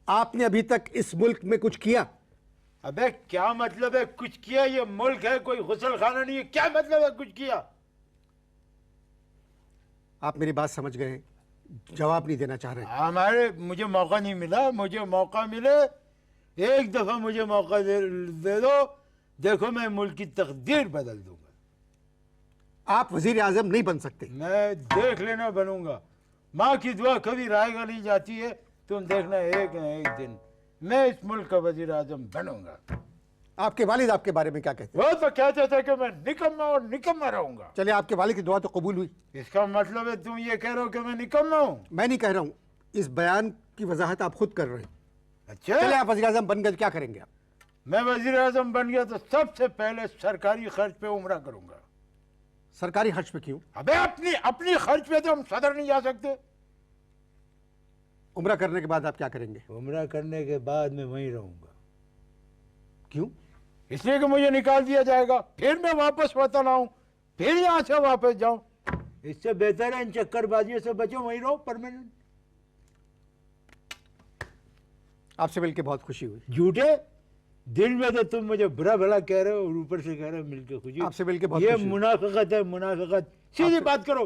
آپ نے ابھی تک اس ملک میں کچھ کیا؟ ابے کیا مطلب ہے کچھ کیا؟ یہ ملک ہے کوئی غسل خانہ نہیں ہے، کیا مطلب ہے کچھ کیا؟ آپ میری بات سمجھ گئے، جواب نہیں دینا چاہ رہے؟ مجھے موقع نہیں ملا، مجھے موقع ملے، ایک دفعہ مجھے موقع دے دو، دیکھو میں ملک کی تقدیر بدل دوں گا۔ آپ وزیر اعظم نہیں بن سکتے۔ میں دیکھ لینا بنوں گا، ماں کی دعا کبھی رائے گا نہیں جاتی ہے، تم دیکھنا ایک نہ ایک دن میں اس ملک کا وزیر اعظم بنوں گا۔ آپ کے والد آپ کے بارے میں کیا کہتے ہیں؟ وہ تو کہتے تھے کہ میں نکما اور نکما رہوں گا۔ چلے آپ کے والد کی دعا تو قبول ہوئی۔ اس کا مطلب ہے تم یہ کہہ رہے ہو کہ میں نکما ہوں؟ میں نہیں کہہ رہا ہوں، اس بیان کی وضاحت آپ خود کر رہے ہیں۔ اچھا، چلے آپ وزیر اعظم بن گئے تو کیا کریں گے آپ؟ میں وزیر اعظم بن گیا تو سب سے پہلے سرکاری خرچ پہ عمرہ کروں گا۔ سرکاری خرچ پہ کیوں؟ ابے اپنی خرچ پہ تو ہم صدر نہیں جا سکتے۔ عمرہ کرنے کے بعد آپ کیا کریں گے؟ عمرہ کرنے کے بعد میں وہیں رہوں گا۔ کیوں؟ اس لیے کہ مجھے نکال دیا جائے گا، پھر میں واپس وطن آؤں، پھر یہاں سے واپس جاؤں۔ اس سے بہتر ہے ان چکر بازیوں سے بچو، وہیں رہو پرماننٹ۔ آپ سے مل کے بہت خوشی ہوئی۔ جھوٹے دل میں تو تم مجھے برا بھلا کہہ رہے ہو اور اوپر سے کہہ رہے ہو مل کے خوشی۔ آپ سے مل کے بہت یہ خوشی ہوئی۔ منافقت ہے، منافقت۔ سیدھی بات کرو،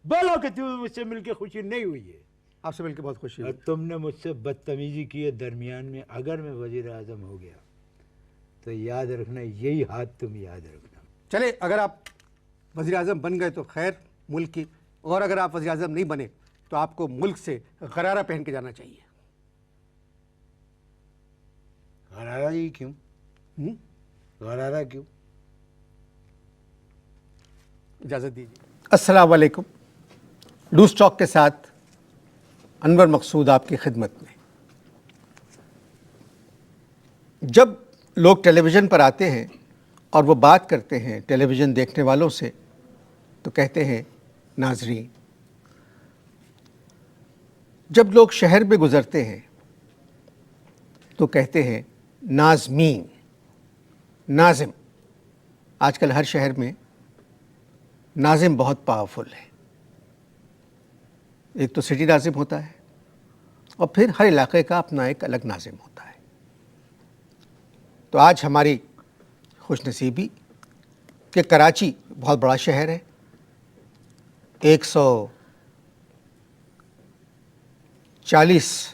بولو کہ تم مجھ سے مل کے خوشی نہیں ہوئی ہے۔ آپ سے مل کے بہت خوشی اور ہوئی۔ تم نے مجھ سے بدتمیزی کی ہے درمیان میں، اگر میں وزیر اعظم ہو گیا تو یاد رکھنا، یہی ہاتھ تم یاد رکھنا۔ چلے اگر آپ وزیر اعظم بن گئے تو خیر ملک کی، اور اگر آپ وزیر اعظم نہیں بنے تو آپ کو ملک سے غرارہ پہن کے جانا چاہیے۔ غرارہ ہی کیوں؟ غرارہ کیوں؟ اجازت دیجیے۔ السلام علیکم، لوز ٹاک کے ساتھ انور مقصود آپ کی خدمت میں۔ جب لوگ ٹیلی ویژن پر آتے ہیں اور وہ بات کرتے ہیں ٹیلی ویژن دیکھنے والوں سے تو کہتے ہیں ناظرین۔ جب لوگ شہر میں گزرتے ہیں تو کہتے ہیں ناظمین، ناظم۔ آج کل ہر شہر میں ناظم بہت پاورفل ہے۔ ایک تو سٹی ناظم ہوتا ہے اور پھر ہر علاقے کا اپنا ایک الگ ناظم ہوتا ہے۔ تو آج ہماری خوش نصیبی کہ کراچی بہت بڑا شہر ہے، 140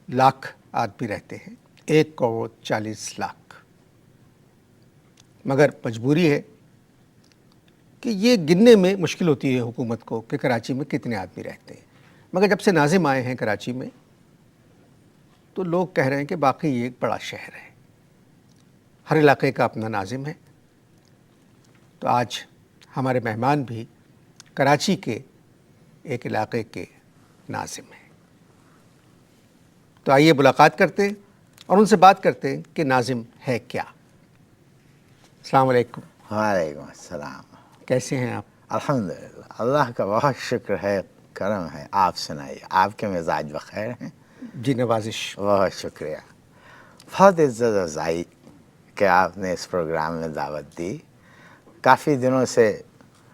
لاکھ آدمی رہتے ہیں، 1,40,00,000۔ مگر مجبوری ہے کہ یہ گننے میں مشکل ہوتی ہے حکومت کو کہ کراچی میں کتنے آدمی رہتے ہیں۔ مگر جب سے ناظم آئے ہیں کراچی میں تو لوگ کہہ رہے ہیں کہ باقی یہ ایک بڑا شہر ہے، ہر علاقے کا اپنا ناظم ہے۔ تو آج ہمارے مہمان بھی کراچی کے ایک علاقے کے ناظم ہیں۔ تو آئیے ملاقات کرتے ہیں اور ان سے بات کرتے ہیں کہ ناظم ہے کیا۔ السلام علیکم۔ وعلیکم السلام۔ کیسے ہیں آپ؟ الحمدللہ، اللہ کا بہت شکر ہے، کرم ہے۔ آپ سنائیے، آپ کے مزاج بخیر ہیں؟ جی نوازش۔ بہت شکریہ، بہت عزت افزائی کہ آپ نے اس پروگرام میں دعوت دی۔ کافی دنوں سے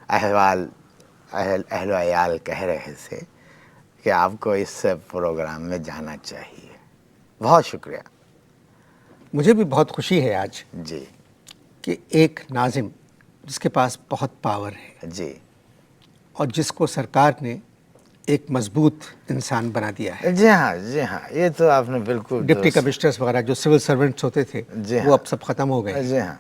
اہل و عیال کہہ رہے تھے کہ آپ کو اس پروگرام میں جانا چاہیے۔ بہت شکریہ۔ مجھے بھی بہت خوشی ہے آج جی کہ ایک ناظم جس کے پاس بہت پاور ہے جی اور جس کو سرکار نے ایک مضبوط انسان بنا دیا ہے۔ جی ہاں، جی ہاں، یہ تو آپ نے بالکل ڈپٹی کمشنرز وغیرہ جو سول سرونٹس ہوتے تھے جی ہاں، وہ اب سب ختم ہو گئے جی ہاں۔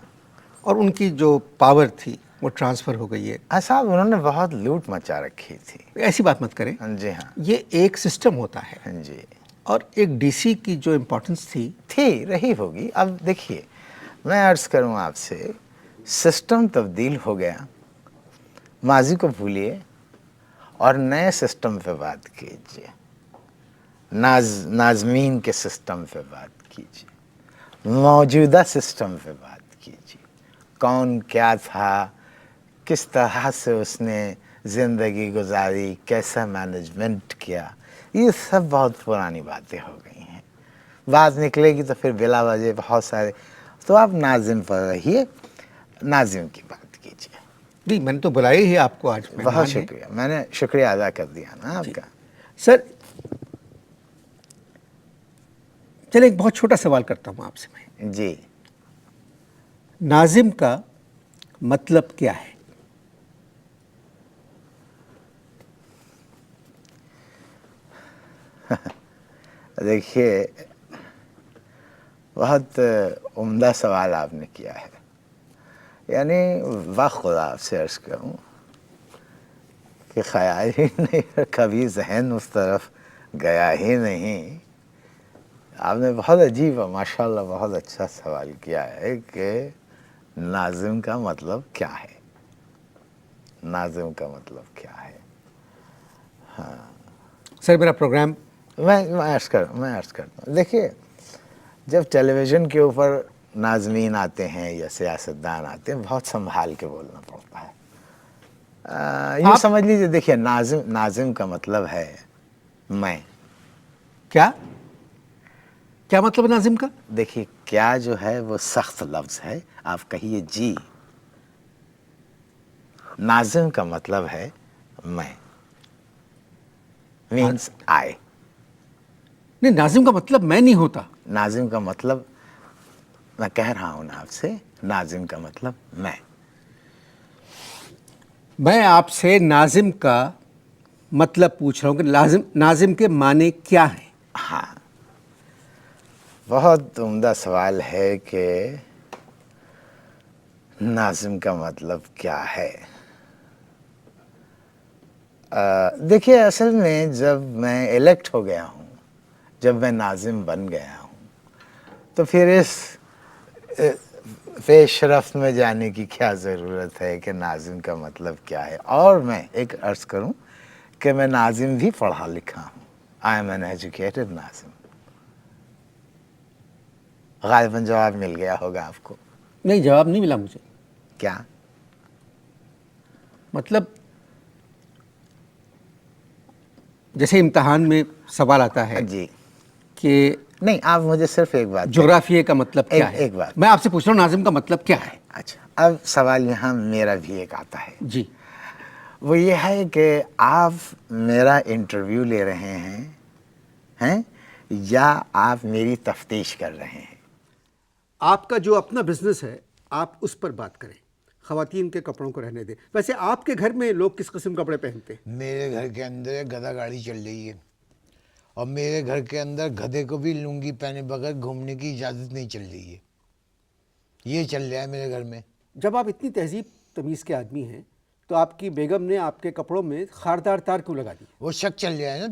اور ان کی جو پاور تھی وہ ٹرانسفر ہو گئی ہے۔ صاحب انہوں نے بہت لوٹ مچا رکھی تھی۔ ایسی بات مت کریں، جی ہاں، یہ ایک سسٹم ہوتا ہے جی، اور ایک ڈی سی کی جو امپورٹنس تھی رہی ہوگی۔ اب دیکھیے، میں عرض کروں آپ سے، سسٹم تبدیل ہو گیا، ماضی کو بھولیے اور نئے سسٹم پہ بات کیجیے، ناظمین کے سسٹم پہ بات کیجیے، موجودہ سسٹم پہ بات کیجیے، کون کیا تھا، کس طرح سے اس نے زندگی گزاری، کیسا مینجمنٹ کیا، یہ سب بہت پرانی باتیں ہو گئی ہیں۔ بات نکلے گی تو پھر بلا وجہ بہت سارے، تو آپ ناظم پر رہیے، ناظم کی بات کیجیے۔ نہیں، میں نے تو بلایا ہی آپ کو آج۔ بہت شکریہ، میں نے شکریہ ادا کر دیا نا آپ کا۔ سر، چلے ایک بہت چھوٹا سوال کرتا ہوں آپ سے میں، جی ناظم کا مطلب کیا ہے؟ دیکھیے بہت عمدہ سوال آپ نے کیا ہے. یعنی خدا آپ سے عرض کروں کہ خیال ہی نہیں، کبھی ذہن اس طرف گیا ہی نہیں. آپ نے بہت عجیب ماشاءاللہ بہت اچھا سوال کیا ہے کہ ناظم کا مطلب کیا ہے. ناظم کا مطلب کیا ہے؟ سر میرا پروگرام میں عرض کرتا ہوں. دیکھیے جب ٹیلی ویژن کے اوپر ناظمین آتے ہیں یا سیاستدان آتے ہیں، بہت سنبھال کے بولنا پڑتا ہے. یوں سمجھ لیجیے، دیکھیے ناظم کا مطلب ہے میں. کیا مطلب ہے ناظم کا؟ دیکھیے کیا جو ہے وہ سخت لفظ ہے، آپ کہیے جی. ناظم کا مطلب ہے میں، مینس آئی. نہیں، ناظم کا مطلب میں نہیں ہوتا. ناظم کا مطلب، میں کہہ رہا ہوں نا آپ سے، ناظم کا مطلب میں آپ سے ناظم کا مطلب پوچھ رہا ہوں کہ ناظم کے معنی کیا ہیں؟ ہاں بہت عمدہ سوال ہے کہ ناظم کا مطلب کیا ہے. دیکھیے اصل میں جب میں الیکٹ ہو گیا ہوں، جب میں ناظم بن گیا ہوں، تو پھر اس پیش رفت میں جانے کی کیا ضرورت ہے کہ ناظم کا مطلب کیا ہے. اور میں ایک عرض کروں کہ میں ناظم بھی پڑھا لکھا ہوں. آئی ایم این ایجوکیٹڈ ناظم. غالباً جواب مل گیا ہوگا آپ کو. نہیں، جواب نہیں ملا مجھے. کیا مطلب جیسے امتحان میں سوال آتا ہے جی کہ نہیں، آپ مجھے صرف ایک بات جغرافیے کا مطلب کیا ہے. ایک بات میں آپ سے پوچھ رہا ہوں ناظم کا مطلب کیا ہے. اچھا، اب سوال یہاں میرا بھی ایک آتا ہے. جی، وہ یہ ہے کہ آپ میرا انٹرویو لے رہے ہیں یا آپ میری تفتیش کر رہے ہیں؟ آپ کا جو اپنا بزنس ہے آپ اس پر بات کریں، خواتین کے کپڑوں کو رہنے دیں. ویسے آپ کے گھر میں لوگ کس قسم کپڑے پہنتے ہیں؟ میرے گھر کے اندر ایک گدھا گاڑی چل رہی ہے، اور میرے گھر کے اندر گدھے کو بھی لنگی پہنے بغیر گھومنے کی اجازت نہیں چل رہی ہے. یہ چل رہا ہے میرے گھر میں. جب آپ اتنی تہذیب تمیز کے آدمی ہیں تو آپ کی بیگم نے آپ کے کپڑوں میں خاردار تار کیوں لگا دی؟ وہ شک چل رہا ہے نا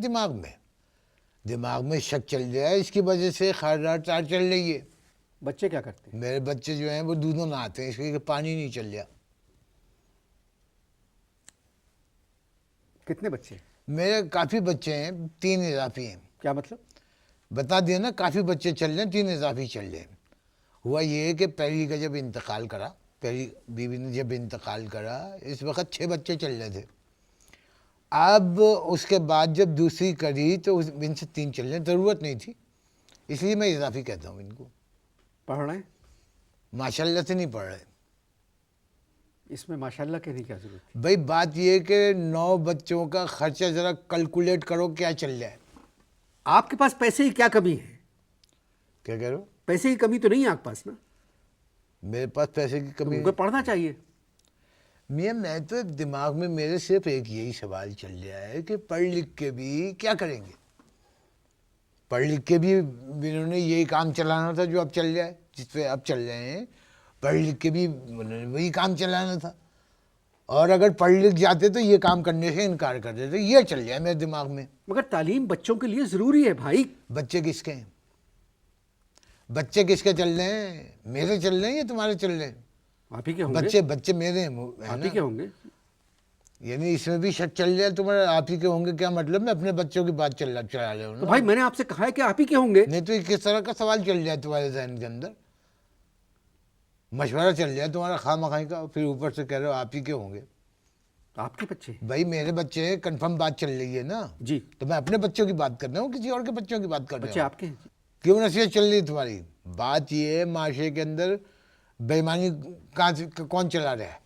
دماغ میں شک چل رہا ہے، اس کی وجہ سے خاردار تار چل رہی ہے. بچے کیا کرتے ہیں؟ میرے بچے جو ہیں وہ دودھوں نہاتے ہیں، اس لیے کہ پانی نہیں چل رہا. کتنے بچے ہیں؟ میرے کافی بچے ہیں، 3 اضافی ہیں. کیا مطلب؟ بتا دیا نا، کافی بچے چل رہے ہیں، 3 اضافی چل رہے ہیں. ہوا یہ کہ پہلی کا جب انتقال کرا، پہلی بیوی نے جب انتقال کرا، اس وقت 6 بچے چل رہے تھے. اب اس کے بعد جب دوسری کری تو ان سے 3 چل رہے ہیں. ضرورت نہیں تھی، اس لیے میں اضافی کہتا ہوں ان کو. پڑھ رہے ہیں؟ ماشاء اللہ سے نہیں پڑھ رہے. اس میں ماشاءاللہ کہنے کی کیا ضرورت تھی؟ بھائی بات یہ کہ 9 بچوں کا خرچہ ذرا کیلکولیٹ کرو کیا چل رہا ہے. آپ کے پاس پیسے کی کیا کمی ہے؟ کیا کہہ رہے ہو؟ پیسے کی کمی تو نہیں ہے آپ کے پاس نا؟ میرے پاس پیسے کی کمی ان کو پڑھنا چاہیے. میاں میں تو دماغ میں میرے صرف ایک یہی سوال چل رہا ہے کہ پڑھ لکھ کے بھی کیا کریں گے. پڑھ لکھ کے بھی انہوں نے یہی کام چلانا تھا جو اب چل رہا ہے، جس پہ اب چل رہے ہیں. پڑھ لکھ کے بھی انہوں نے وہی کام چلانا تھا، اور اگر پڑھ لکھ جاتے تو یہ کام کرنے سے انکار کر دیتے. یہ چل رہا ہے میرے دماغ میں. مگر تعلیم بچوں کے لیے ضروری ہے بھائی. بچے کس کے ہیں؟ بچے کس کے چل رہے ہیں؟ میرے چل رہے ہیں یا تمہارے چل رہے ہیں؟ آپ ہی کے ہوں گے. بچے میرے ہیں آپ ہی کے ہوں گے. یعنی اس میں بھی شک چل رہا ہے تمہارے آپ ہی کے ہوں گے. کیا مطلب میں اپنے بچوں کی بات چلا رہے ہوں تو نا؟ بھائی میں نے آپ سے کہا ہے کہ آپ ہی کے ہوں گے. نہیں تو یہ کس طرح کا سوال چل رہا ہے تمہارے ذہن کے اندر؟ مشورہ چل رہا ہے تمہارا خواہ مخواہ کا، پھر اوپر سے کہہ رہے ہو آپ ہی کے ہوں گے. آپ کے بچے ہیں؟ بھائی میرے بچے ہیں، کنفرم بات چل رہی ہے نا. جی. تو میں اپنے بچوں کی بات کر رہا ہوں، کسی اور کے بچوں کی بات کر رہا بچے ہوں. آپ کے ہیں؟ کیوں نصیحت چل رہی ہے تمہاری؟ بات یہ ہے معاشرے کے اندر بےایمانی کون چلا رہا ہے؟